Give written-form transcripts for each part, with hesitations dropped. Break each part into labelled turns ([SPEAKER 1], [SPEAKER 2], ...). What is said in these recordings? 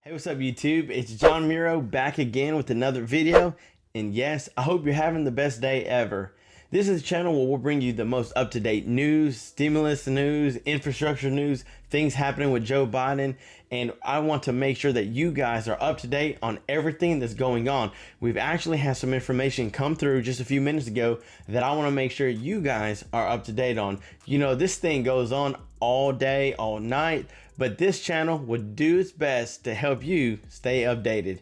[SPEAKER 1] Hey, what's up YouTube? It's John Miro back again with another video. And yes, I hope you're having the best day ever. This is a channel where we'll bring you the most up-to-date news, stimulus news, infrastructure news, things happening with Joe Biden. And I want to make sure that you guys are up to date on everything that's going on. We've actually had some information come through just a few minutes ago that I want to make sure you guys are up to date on. You know, this thing goes on all day, all night, but this channel would do its best to help you stay updated.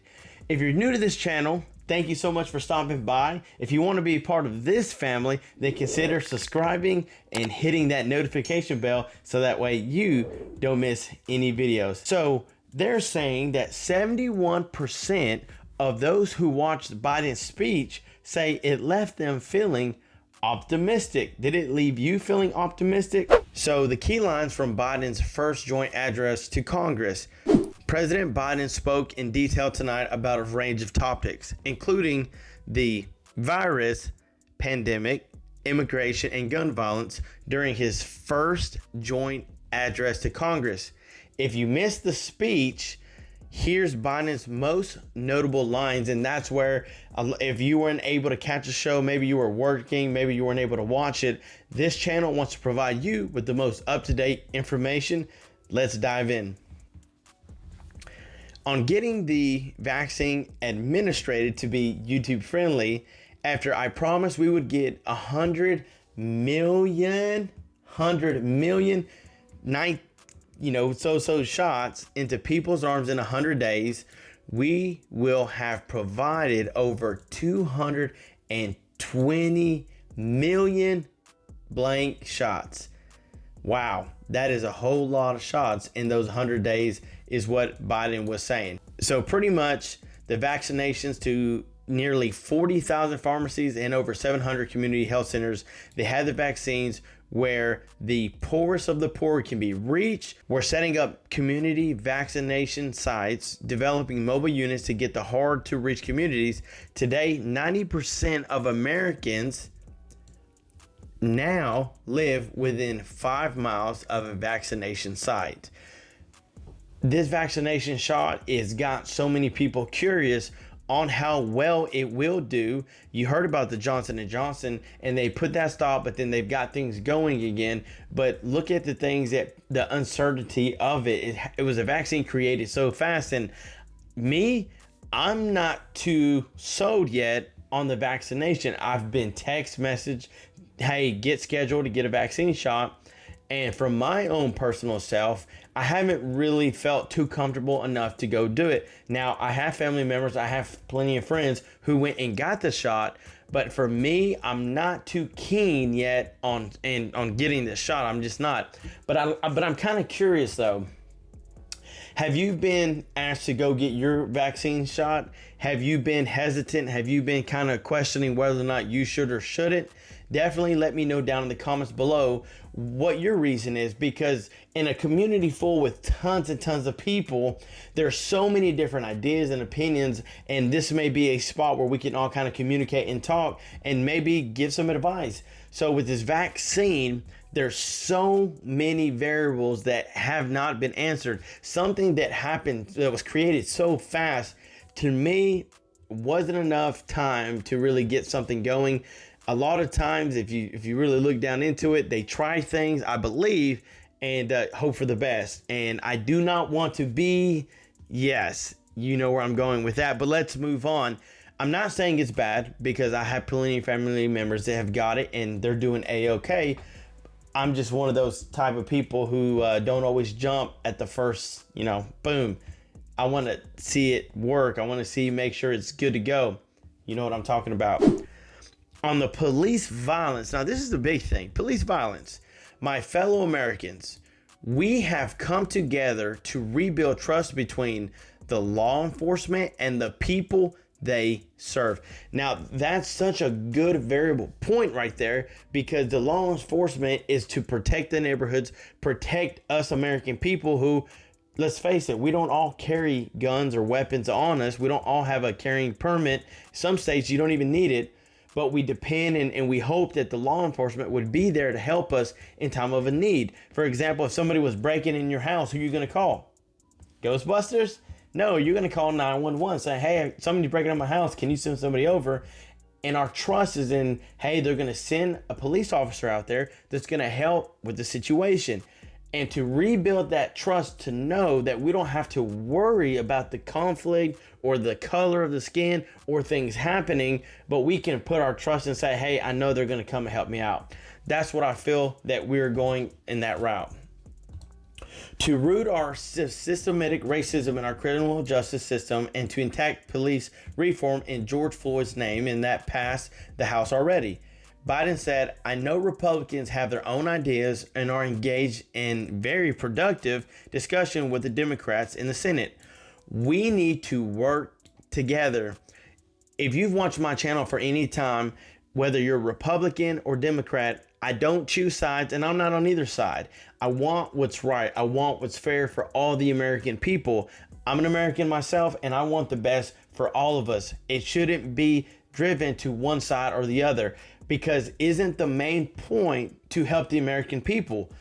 [SPEAKER 1] If you're new to this channel, thank you so much for stopping by. If you want to be a part of this family, then consider subscribing and hitting that notification bell so that way you don't miss any videos. So they're saying that 71% of those who watched Biden's speech say it left them feeling optimistic. Did it leave you feeling optimistic? So the key lines from Biden's first joint address to Congress. President Biden spoke in detail tonight about a range of topics, including the virus, pandemic, immigration, and gun violence during his first joint address to Congress. If you missed the speech, here's Biden's most notable lines, and that's where if you weren't able to catch the show, maybe you were working, maybe you weren't able to watch it, this channel wants to provide you with the most up-to-date information. Let's dive in. On getting the vaccine administered to be YouTube friendly, after I promised we would get 100 million shots into people's arms in 100 days, we will have provided over 220 million blank shots. Wow, that is a whole lot of shots in those 100 days is what Biden was saying. So pretty much the vaccinations to nearly 40,000 pharmacies and over 700 community health centers, they have the vaccines where the poorest of the poor can be reached. We're setting up community vaccination sites, developing mobile units to get the hard to reach communities. Today, 90% of Americans now live within 5 miles of a vaccination site. This vaccination shot has got so many people curious on how well it will do. You heard about the Johnson & Johnson, and they put that stop, but then they've got things going again. But look at the things that the uncertainty of it. It was a vaccine created so fast, and I'm not too sold yet on the vaccination. I've been text messaged, hey, get scheduled to get a vaccine shot. And from my own personal self, I haven't really felt too comfortable enough to go do it. Now, I have family members, I have plenty of friends who went and got the shot, but for me, I'm not too keen yet on getting this shot. I'm just not. But I'm kind of curious though. Have you been asked to go get your vaccine shot? Have you been hesitant? Have you been kind of questioning whether or not you should or shouldn't? Definitely let me know down in the comments below what your reason is, because in a community full with tons and tons of people, there's so many different ideas and opinions, and this may be a spot where we can all kind of communicate and talk and maybe give some advice. So with this vaccine, there's so many variables that have not been answered. Something that happened that was created so fast, to me, wasn't enough time to really get something going. A lot of times, if you really look down into it, they try things, I believe, and hope for the best. And I do not want to be, yes, you know where I'm going with that, but let's move on. I'm not saying it's bad, because I have plenty of family members that have got it and they're doing A-okay. I'm just one of those type of people who don't always jump at the first, boom. I want to see it work. I want to make sure it's good to go. You know what I'm talking about. On the police violence, now this is the big thing, police violence. My fellow Americans, we have come together to rebuild trust between the law enforcement and the people they serve. Now, that's such a good variable point right there, because the law enforcement is to protect the neighborhoods, protect us American people who, let's face it, we don't all carry guns or weapons on us. We don't all have a carrying permit. Some states you don't even need it. But we depend and we hope that the law enforcement would be there to help us in time of a need. For example, if somebody was breaking in your house, who are you going to call? Ghostbusters? No, you're going to call 911 saying, hey, somebody's breaking up my house. Can you send somebody over? And our trust is in, hey, they're going to send a police officer out there that's going to help with the situation. And to rebuild that trust, to know that we don't have to worry about the conflict or the color of the skin or things happening, but we can put our trust and say, hey, I know they're going to come and help me out. That's what I feel that we're going in that route. To root our systematic racism in our criminal justice system and to enact police reform in George Floyd's name, and that passed the House already. Biden said, I know Republicans have their own ideas and are engaged in very productive discussion with the Democrats in the Senate. We need to work together. If you've watched my channel for any time, whether you're Republican or Democrat, I don't choose sides, and I'm not on either side. I want what's right. I want what's fair for all the American people. I'm an American myself, and I want the best for all of us. It shouldn't be driven to one side or the other, because isn't the main point to help the American people?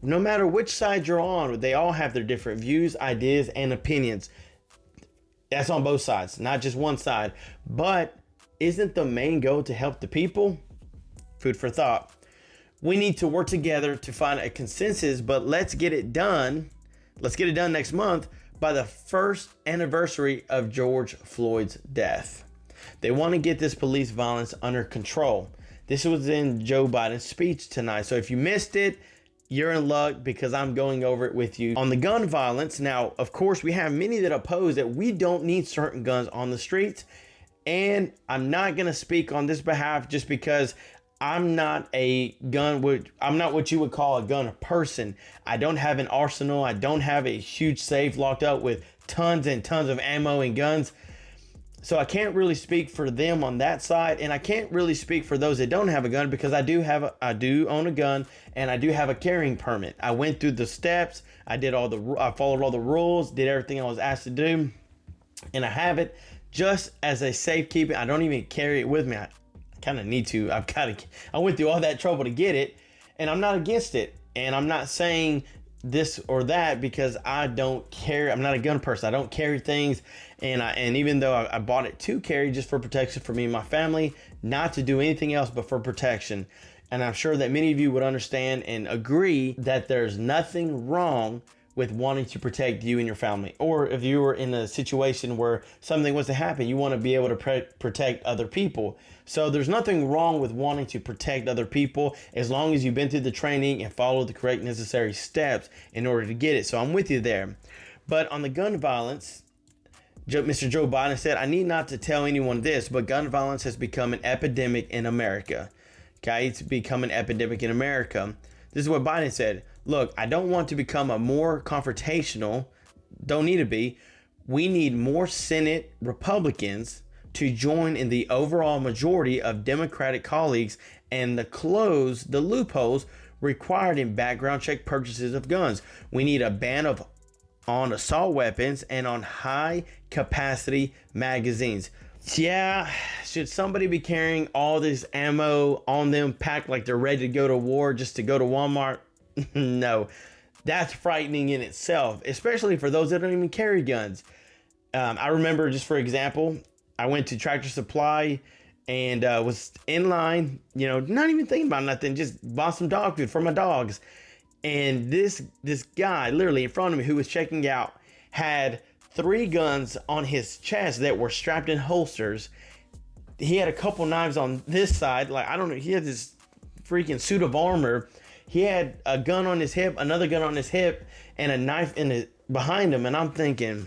[SPEAKER 1] No matter which side you're on, they all have their different views, ideas, and opinions. That's on both sides, not just one side. But isn't the main goal to help the people? Food for thought. We need to work together to find a consensus, but let's get it done. Let's get it done next month by the first anniversary of George Floyd's death. They want to get this police violence under control. This was in Joe Biden's speech tonight. So if you missed it, you're in luck, because I'm going over it with you. On the gun violence, now, of course, we have many that oppose that we don't need certain guns on the streets. And I'm not going to speak on this behalf just because I'm not I'm not what you would call a gun person. I don't have an arsenal. I don't have a huge safe locked up with tons and tons of ammo and guns. So I can't really speak for them on that side, and I can't really speak for those that don't have a gun, because I do own a gun, and I do have a carrying permit. I went through the steps. I followed all the rules, did everything I was asked to do, and I have it just as a safekeeping. I don't even carry it with me. I kind of need to. I went through all that trouble to get it, and I'm not against it. And I'm not saying this or that because I don't carry. I'm not a gun person. I don't carry things, and even though I bought it to carry just for protection for me and my family, not to do anything else but for protection. And I'm sure that many of you would understand and agree that there's nothing wrong with wanting to protect you and your family. Or if you were in a situation where something was to happen, you want to be able to protect other people. So there's nothing wrong with wanting to protect other people, as long as you've been through the training and followed the correct necessary steps in order to get it. So I'm with you there. But on the gun violence, Mr. Joe Biden said, I need not to tell anyone this, but gun violence has become an epidemic in America. Okay, it's become an epidemic in America. This is what Biden said. Look, I don't want to become a more confrontational. Don't need to be. We need more Senate Republicans to join in the overall majority of Democratic colleagues and to close the loopholes required in background check purchases of guns. We need a ban on assault weapons and on high capacity magazines. Yeah, should somebody be carrying all this ammo on them packed like they're ready to go to war just to go to Walmart? No, that's frightening in itself, especially for those that don't even carry guns. I remember, just for example, I went to Tractor Supply and was in line, not even thinking about nothing, just bought some dog food for my dogs. And this guy literally in front of me who was checking out had 3 guns on his chest that were strapped in holsters. He had a couple knives on this side. Like, I don't know, he had this freaking suit of armor. He had a gun on his hip, another gun on his hip, and a knife behind him. And I'm thinking,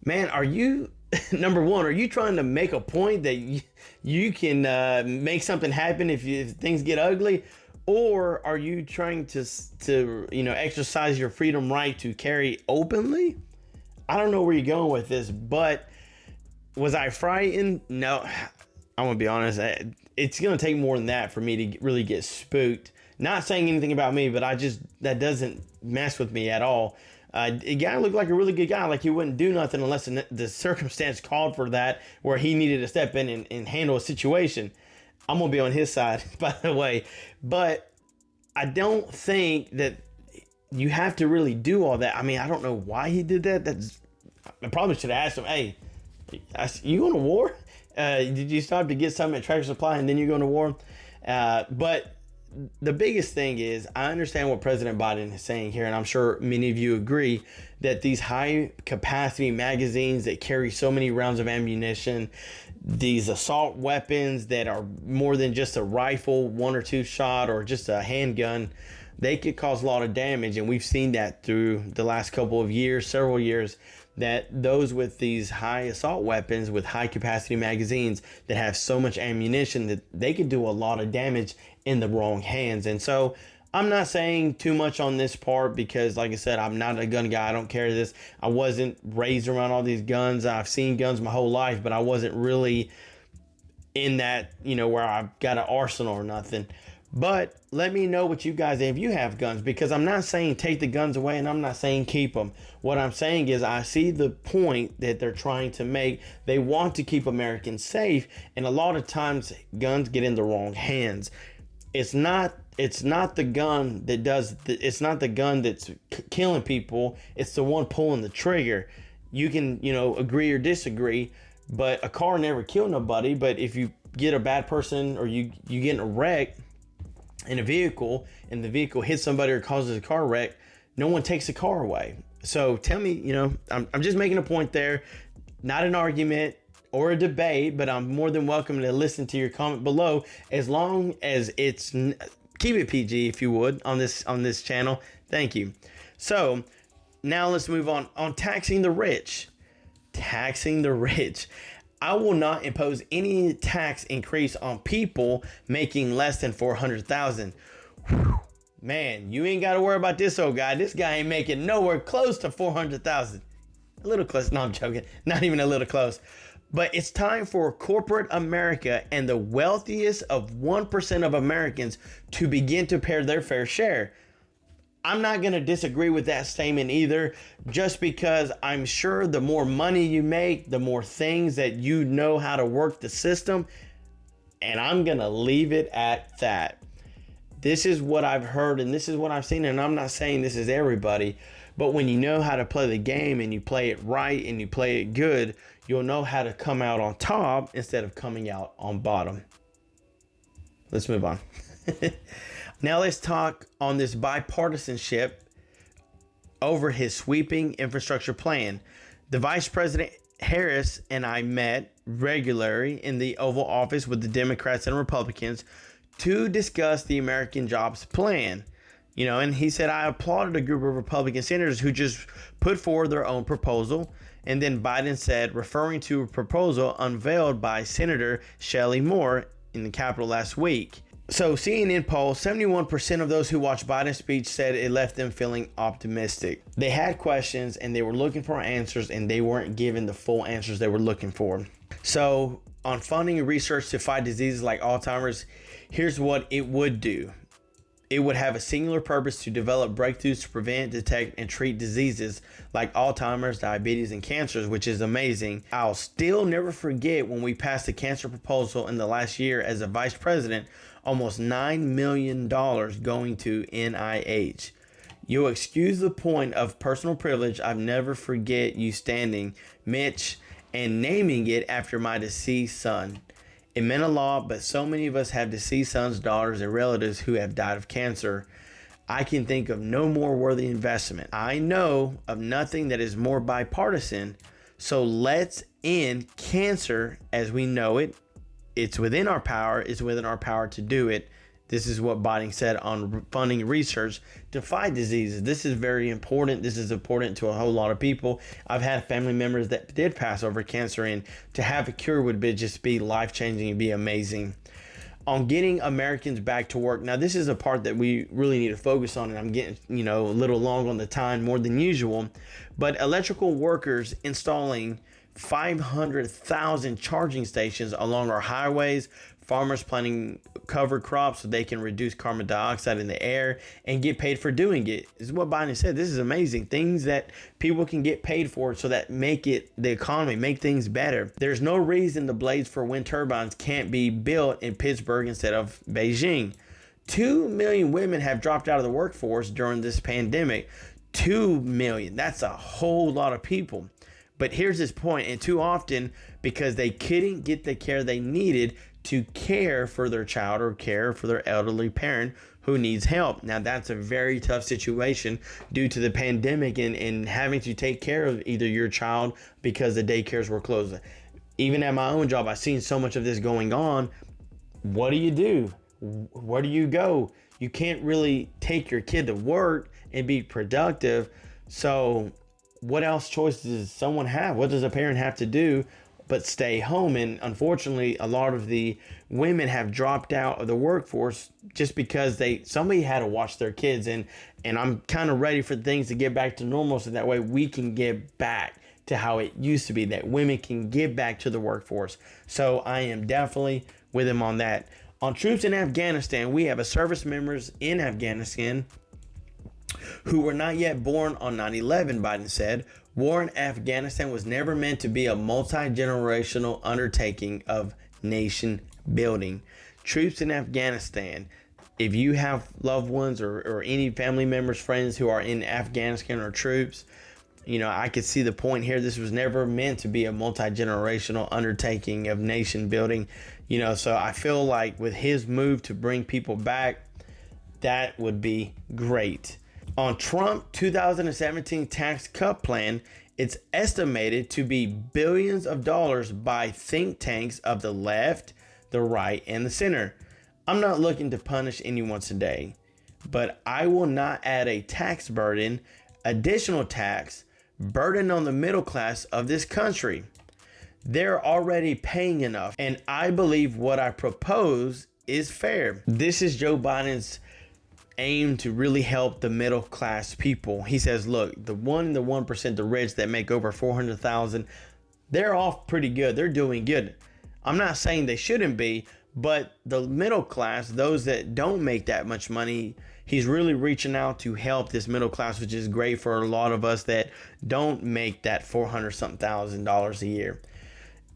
[SPEAKER 1] man, are you, number one, are you trying to make a point that you can make something happen if things get ugly? Or are you trying to exercise your freedom right to carry openly? I don't know where you're going with this, but was I frightened? No, I'm going to be honest. It's going to take more than that for me to really get spooked. Not saying anything about me, but that doesn't mess with me at all. A guy looked like a really good guy. Like he wouldn't do nothing unless the circumstance called for that, where he needed to step in and handle a situation. I'm going to be on his side, by the way. But I don't think that you have to really do all that. I mean, I don't know why he did that. I probably should have asked him, hey, you going to war? Did you stop to get something at Tractor Supply and then you're going to war? But the biggest thing is, I understand what President Biden is saying here, and I'm sure many of you agree that these high capacity magazines that carry so many rounds of ammunition, these assault weapons that are more than just a rifle, 1 or 2 shot, or just a handgun, they could cause a lot of damage. And we've seen that through the last couple of years, several years, that those with these high assault weapons with high capacity magazines that have so much ammunition that they could do a lot of damage in the wrong hands. And so I'm not saying too much on this part because, like I said, I'm not a gun guy. I don't carry this. I wasn't raised around all these guns. I've seen guns my whole life, but I wasn't really in that, where I've got an arsenal or nothing. But let me know what you guys, if you have guns, because I'm not saying take the guns away and I'm not saying keep them. What I'm saying is I see the point that they're trying to make. They want to keep Americans safe, and a lot of times guns get in the wrong hands. It's not the gun that does it's not the gun that's killing people. It's the one pulling the trigger. You can, agree or disagree, but a car never killed nobody. But if you get a bad person or you get in a wreck in a vehicle and the vehicle hits somebody or causes a car wreck, no one takes the car away. So tell me, I'm just making a point there, not an argument or a debate, but I'm more than welcome to listen to your comment below, as long as it's, keep it PG if you would on this channel. Thank you. So now let's move on taxing the rich. Taxing the rich. I will not impose any tax increase on people making less than $400,000. Man, you ain't got to worry about this old guy. This guy ain't making nowhere close to $400,000. A little close. No, I'm joking. Not even a little close. But it's time for corporate America and the wealthiest of 1% of Americans to begin to pay their fair share. I'm not going to disagree with that statement either, just because I'm sure the more money you make, the more things that you know how to work the system. And I'm going to leave it at that. This is what I've heard and this is what I've seen. And I'm not saying this is everybody, but when you know how to play the game and you play it right and you play it good, you'll know how to come out on top instead of coming out on bottom. Let's move on. Now let's talk on this bipartisanship over his sweeping infrastructure plan. The Vice President Harris and I met regularly in the Oval Office with the Democrats and Republicans to discuss the American Jobs Plan. And he said, I applauded a group of Republican senators who just put forward their own proposal. And then Biden said, referring to a proposal unveiled by Senator Shelley Moore in the Capitol last week. So CNN poll, 71% of those who watched Biden's speech said it left them feeling optimistic. They had questions and they were looking for answers, and they weren't given the full answers they were looking for. So on funding research to fight diseases like Alzheimer's, here's what it would do. It would have a singular purpose to develop breakthroughs to prevent, detect, and treat diseases like Alzheimer's, diabetes, and cancers, which is amazing. I'll still never forget when we passed the cancer proposal in the last year as a vice president, almost $9 million going to NIH. You'll excuse the point of personal privilege. I'll never forget you standing, Mitch, and naming it after my deceased son. It meant a lot, but so many of us have deceased sons, daughters, and relatives who have died of cancer. I can think of no more worthy investment. I know of nothing that is more bipartisan. So let's end cancer as we know it. It's within our power. It's within our power to do it. This is what Biden said on funding research to fight diseases. This is very important. This is important to a whole lot of people. I've had family members that did pass over cancer, and to have a cure would just be life-changing and be amazing. On getting Americans back to work. Now, this is a part that we really need to focus on, and I'm getting, a little long on the time, more than usual. But electrical workers installing 500,000 charging stations along our highways, farmers planting cover crops so they can reduce carbon dioxide in the air and get paid for doing it. This is what Biden said. This is amazing. Things that people can get paid for so that make it the economy, make things better. There's no reason the blades for wind turbines can't be built in Pittsburgh instead of Beijing. 2 million women have dropped out of the workforce during this pandemic. 2 million. That's a whole lot of people. But here's his point, and too often, because they couldn't get the care they needed to care for their child or care for their elderly parent who needs help. Now, that's a very tough situation due to the pandemic and having to take care of either your child because the daycares were closed. Even at my own job, I've seen so much of this going on. What do you do? Where do you go? You can't really take your kid to work and be productive. So what else choices does someone have? What does a parent have to do but stay home? And unfortunately, a lot of the women have dropped out of the workforce just because somebody had to watch their kids. And I'm kind of ready for things to get back to normal, so that way we can get back to how it used to be, that women can get back to the workforce. So I am definitely with him on that. On troops in Afghanistan, we have a service members in Afghanistan who were not yet born on 9/11, Biden said. War in Afghanistan was never meant to be a multi-generational undertaking of nation building. Troops in Afghanistan, if you have loved ones or any family members, friends who are in Afghanistan or troops, I could see the point here. This was never meant to be a multi-generational undertaking of nation building. So I feel like with his move to bring people back, that would be great. On Trump 2017 tax cut plan, it's estimated to be billions of dollars by think tanks of the left, the right, and the center. I'm not looking to punish anyone today, but I will not add a tax burden, additional tax burden on the middle class of this country. They're already paying enough, and I believe what I propose is fair. This is Joe Biden's aim to really help the middle class people. He says, look, the 1%, the rich that make over $400,000, they're off pretty good. They're doing good. I'm not saying they shouldn't be, but the middle class, those that don't make that much money, he's really reaching out to help this middle class, which is great for a lot of us that don't make that $400,000 a year.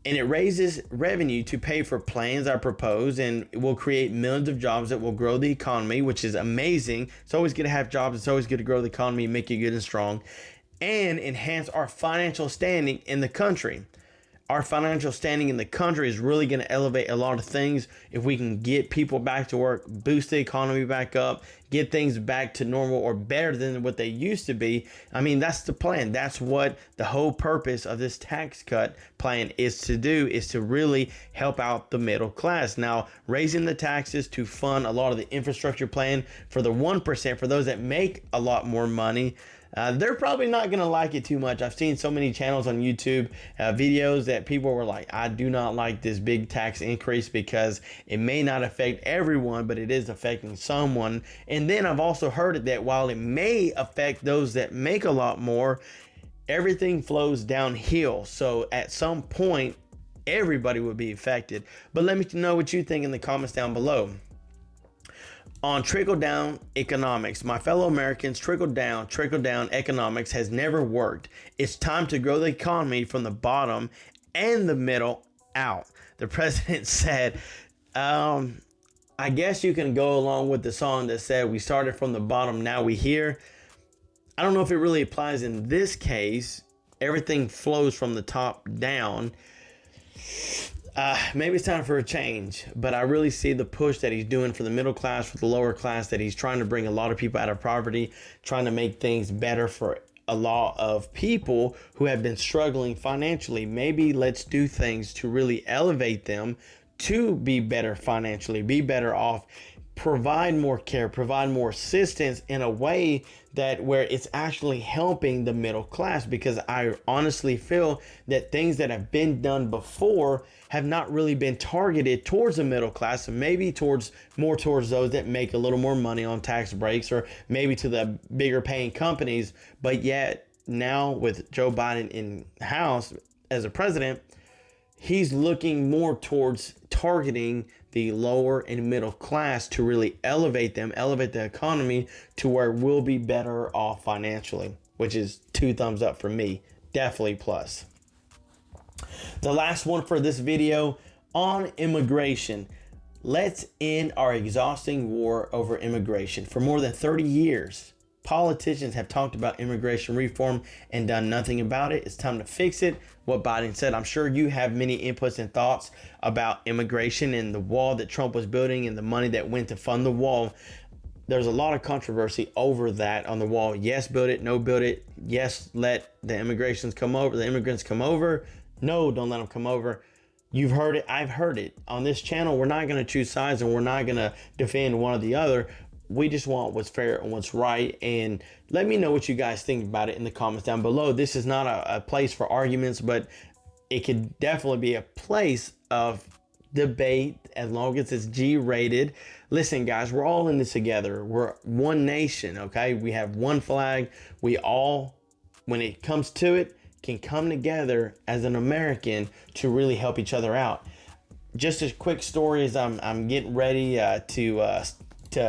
[SPEAKER 1] And it raises revenue to pay for plans I propose, and it will create millions of jobs that will grow the economy, which is amazing. It's always good to have jobs. It's always good to grow the economy, make it good and strong, and enhance our financial standing in the country. Our financial standing in the country is really going to elevate a lot of things if we can get people back to work, boost the economy back up, get things back to normal or better than what they used to be. I mean, that's the plan. That's what the whole purpose of this tax cut plan is to do, is to really help out the middle class. Now, raising the taxes to fund a lot of the infrastructure plan for the 1%, for those that make a lot more money, they're probably not going to like it too much. I've seen so many channels on YouTube, videos that people were like, I do not like this big tax increase because it may not affect everyone, but it is affecting someone. And then I've also heard it that while it may affect those that make a lot more, everything flows downhill. So at some point, everybody would be affected. But let me know what you think in the comments down below. On trickle-down economics, my fellow Americans, trickle-down economics has never worked. It's time to grow the economy from the bottom and the middle out. The president said, I guess you can go along with the song that said, we started from the bottom, now we here. I don't know if it really applies in this case. Everything flows from the top down. Maybe it's time for a change, but I really see the push that he's doing for the middle class, for the lower class, that he's trying to bring a lot of people out of poverty, trying to make things better for a lot of people who have been struggling financially. Maybe let's do things to really elevate them to be better financially, be better off, provide more care, provide more assistance in a way that where it's actually helping the middle class, because I honestly feel that things that have been done before have not really been targeted towards the middle class, and maybe more towards those that make a little more money on tax breaks, or maybe to the bigger paying companies. But yet now with Joe Biden in House as a president, he's looking more towards targeting the lower and middle class to really elevate them, elevate the economy to where we'll be better off financially, which is 2 thumbs up for me. Definitely plus. The last one for this video on immigration. Let's end our exhausting war over immigration. For more than 30 years, Politicians have talked about immigration reform and done nothing about it. It's time to fix it. What Biden said. I'm sure you have many inputs and thoughts about immigration and the wall that Trump was building and the money that went to fund the wall. There's a lot of controversy over that on the wall. Yes, build it. No, build it. Yes, let the immigrants come over. No, don't let them come over. You've heard it. I've heard it. On this channel, we're not going to choose sides and we're not going to defend one or the other. We just want what's fair and what's right. And let me know what you guys think about it in the comments down below. This is not a place for arguments, but it could definitely be a place of debate as long as it's G-rated. Listen, guys, we're all in this together. We're one nation, okay? We have one flag. We all, when it comes to it, can come together as an American to really help each other out. Just a quick story as I'm getting ready to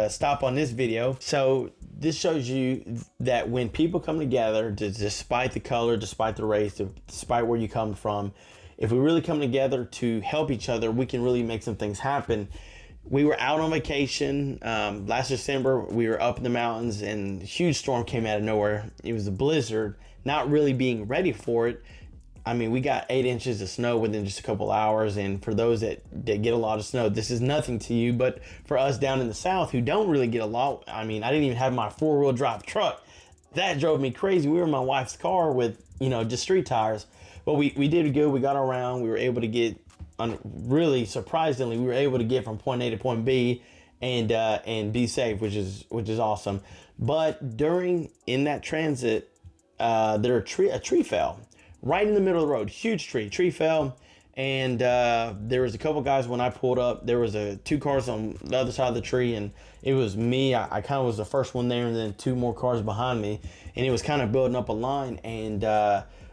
[SPEAKER 1] stop on this video. So this shows you that when people come together, despite the color, despite the race, despite where you come from, if we really come together to help each other, we can really make some things happen. We were out on vacation last December. We were up in the mountains and a huge storm came out of nowhere. It was a blizzard, not really being ready for it. I mean, we got 8 inches of snow within just a couple hours. And for those that get a lot of snow, this is nothing to you. But for us down in the South who don't really get a lot, I mean, I didn't even have my 4-wheel drive truck. That drove me crazy. We were in my wife's car with, just street tires. But we did good. We got around. We were able to get, really surprisingly, we were able to get from point A to point B and be safe, which is awesome. But in that transit, a tree fell right in the middle of the road. Huge tree fell. And there was a couple guys when I pulled up. There was 2 cars on the other side of the tree, and it was me. I kind of was the first one there, and then 2 more cars behind me. And it was kind of building up a line. And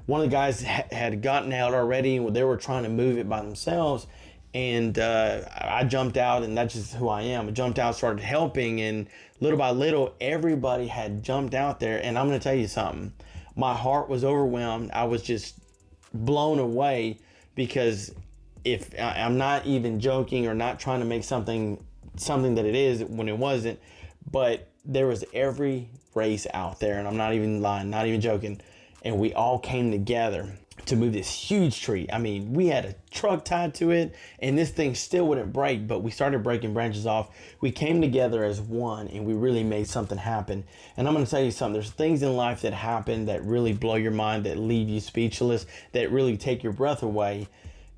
[SPEAKER 1] one of the guys had gotten out already. They were trying to move it by themselves. And I jumped out, and that's just who I am. I jumped out, started helping, and little by little, everybody had jumped out there. And I'm going to tell you something. My heart was overwhelmed. I was just blown away because if I'm not even joking or not trying to make something that it is when it wasn't, but there was every race out there, and I'm not even lying, not even joking. And we all came together to move this huge tree. I mean, we had a truck tied to it and this thing still wouldn't break, but we started breaking branches off. We came together as one and we really made something happen. And I'm going to tell you something. There's things in life that happen that really blow your mind, that leave you speechless, that really take your breath away.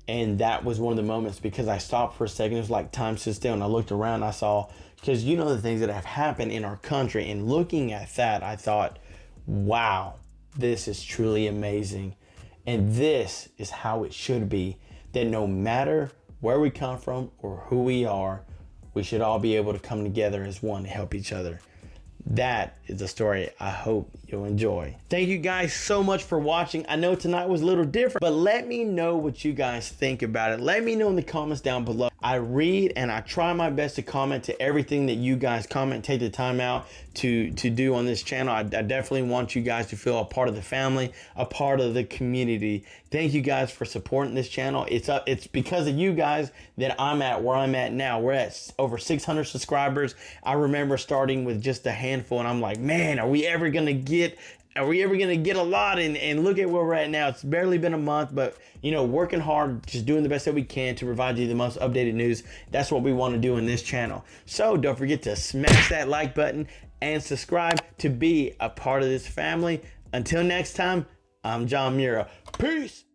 [SPEAKER 1] And that was one of the moments because I stopped for a second. It was like time stood still and I looked around. I saw, because the things that have happened in our country, and looking at that, I thought, wow, this is truly amazing. And this is how it should be, that no matter where we come from or who we are, we should all be able to come together as one to help each other. That is a story I hope you'll enjoy. Thank you guys so much for watching. I know tonight was a little different, but let me know what you guys think about it. Let me know in the comments down below. I read and I try my best to comment to everything that you guys comment, take the time out to do on this channel. I definitely want you guys to feel a part of the family, a part of the community. Thank you guys for supporting this channel. It's because of you guys that I'm at where I'm at now. We're at over 600 subscribers. I remember starting with just a handful and I'm like, man, are we ever gonna get a lot? And look at where we're at now. It's barely been a month, but working hard, just doing the best that we can to provide you the most updated news. That's what we want to do in this channel. So don't forget to smash that like button and subscribe to be a part of this family. Until next time, I'm John Mura. Peace.